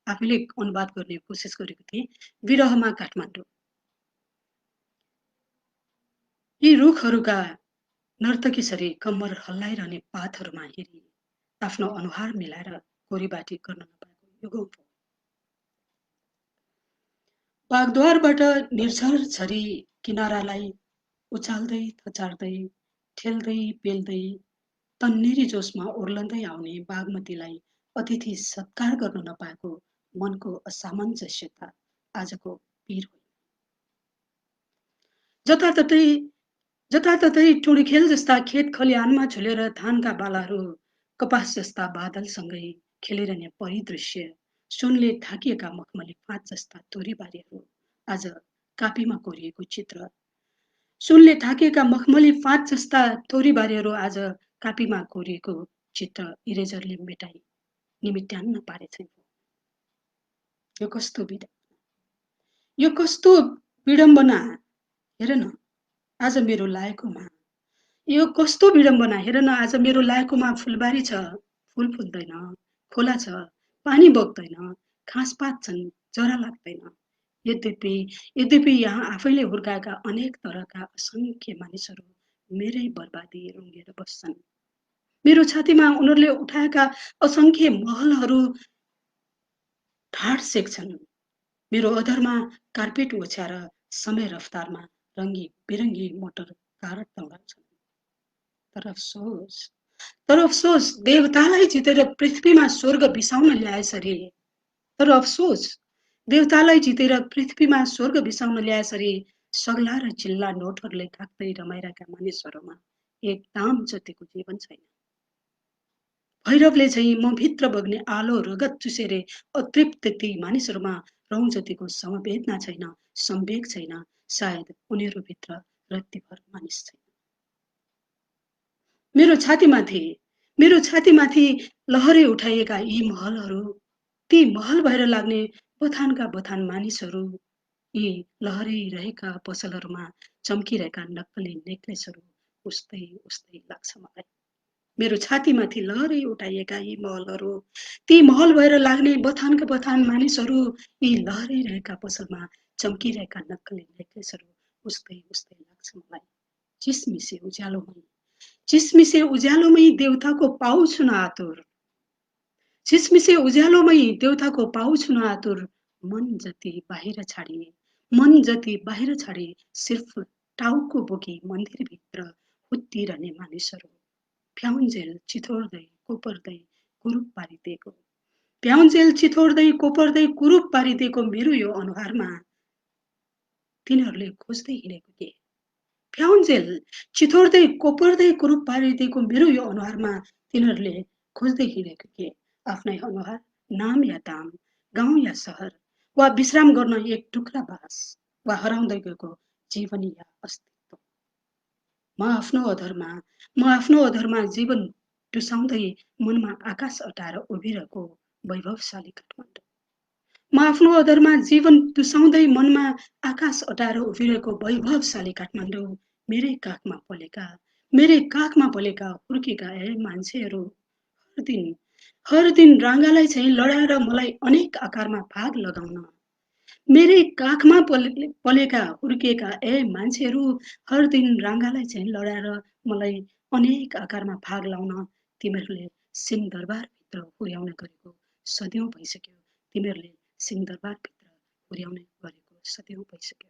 आफैले अनुवाद गर्ने कोसिस गरेको थिएँ। विरहमा काठमाडौँ। यी रुखहरूका नर्तकीसरी कम्मर हल्लाइरहने पातहरूमा हेरी आफ्नो अनुहार मिलाएर कोरीबाटी गर्न नपाएको युगौँ भयो। बागद्वारबाट निर्झर झरी किनारालाई उचाल्दै थचार्दै ठेल्दै पेल्दै तन्नेरी जोसमा ओर्लँदै आउने बागमतीलाई अतिथि सत्कार गर्न नपाएको मनको असामञ्जस्यता आजको पीर हो। जताततै जताततै टुँडिखेल जस्ता खेत खलिहानमा झुलेर धानका बालाहरू कपास जस्ता बादलसँगै खेलिरहने परिदृश्य, सुनले थाकिएका मखमली फाँट जस्ता तोरीबारीहरू आज कापीमा कोरिएको चित्र। सुनले थाकिएका मखमली फाँट जस्ता तोरीबारीहरू आज कापीमा कोरिएको चित्र इरेजरले मेटाई निमित्यान्न पारेछन्। यो कस्तो विडम्बना, हेर न आज मेरो लायकोमा। यो कस्तो विडम्बना, हेर न आज मेरो लायकोमा फुलबारी छ, फुल फुल्दैन, खोला छ, पानी बग्दैन, घाँसपात छन्, जरा लाग्दैन। यद्यपि यहाँ आफैले हुर्काएका अनेक तरका असंख्य मानिसहरू मेरै बर्बादी रुँगेर बस्छन्। मेरो छातीमा उनीहरूले उठाएका असंख्य महलहरू ढाड सेक्छन्। मेरो अधरमा कार्पेट ओछ्याएर समय रफ्तारमा रङ्गी बिरङ्गी मोटर कार दौडाउँछन्। तर अफसोस देवतालाई जितेर पृथ्वीमा स्वर्ग बिसाउन ल्याएसरी। तर अफसोस देवतालाई जितेर पृथ्वीमा स्वर्ग बिसाउन ल्याएसरी सग्ला र चिल्ला नोटहरूले ढाक्दै रमाइरहेका मानिसहरूमा एक दाम जतिको जीवन छैन। भैरवले चाहिँ म भित्र बग्ने आलो रगत चुसेरे अतृप्त ती मानिसहरूमा रौं जतिको समवेदना छैन, संवेग छैन। सायद उनीहरूभित्र रत्तिभर मानिस छैन। मेरो छातीमाथि लहरै उठाइएका यी महलहरू, ती महल भएर लाग्ने बथानका बथान मानिसहरू, यी लहरै रहेका पसलहरूमा चम्किरहेका नक्कली नेकलेसहरू उस्तै उस्तै लाग्छ मलाई। मेरो छातीमाथि लहरै उठाइएका यी महलहरू, ती महल भएर लाग्ने बथानका बथान मानिसहरू, यी लहरै रहेका पसलमा चम्किरहेका नक्कली नेकलेसहरू उस्तै उस्तै लाग्छ मलाई। चिसमिसे उज्यालोमै देवताको पाउ छुन आतुर, चिसमिसे उज्यालोमै देवताको पाउ छुन आतुर। मन जति बाहिर छाडी सिर्फ टाउको बोकी मन्दिरभित्र हुत्तिरहने मानिसहरू भ्याउन्जेल चिथोर्दै कोपर्दै कुरूप पारिदिएको, भ्याउन्जेल चिथोर्दै कोपर्दै कुरूप पारिदिएको मेरो यो अनुहारमा तिनीहरूले खोज्दै हिँडेको के? भ्याउन्जेल चिथोर्दै कोपर्दै कुरूप पारिदिएको मेरो यो अनुहारमा तिनीहरूले खोज्दै हिँडेको के? आफ्नै अनुहार, नाम या दाम, गाउँ या सहर, वा विश्राम गर्न एक टुक्रा बास, वा हराउँदै गएको जीवन या अस्तित्व। म आफ्नो अधरमा जीवन टुसाउँदै मनमा आकाश अटाएर उभिरहेको वैभवशाली काठमाडौँ। म आफ्नो अधरमा जीवन टुसाउँदै मनमा आकाश अटाएर उभिरहेको वैभवशाली काठमाडौँ। मेरै काखमा पलेका हुर्केका मान्छेहरू हर दिन राँगालाई चाहिँ लडाएर मलाई अनेक आकारमा भाग लगाउन, मेरै काखमा पलेका हुर्केका मान्छेहरू हर दिन राँगालाई चाहिँ लडाएर मलाई अनेक आकारमा भाग लाउन तिमीहरूले सिंहदरबारभित्र पुर्याउने गरेको सदियौं भइसक्यो। तिमीहरूले सिंहदरबारभित्र पुर्याउने गरेको सदियौं भइसक्यो।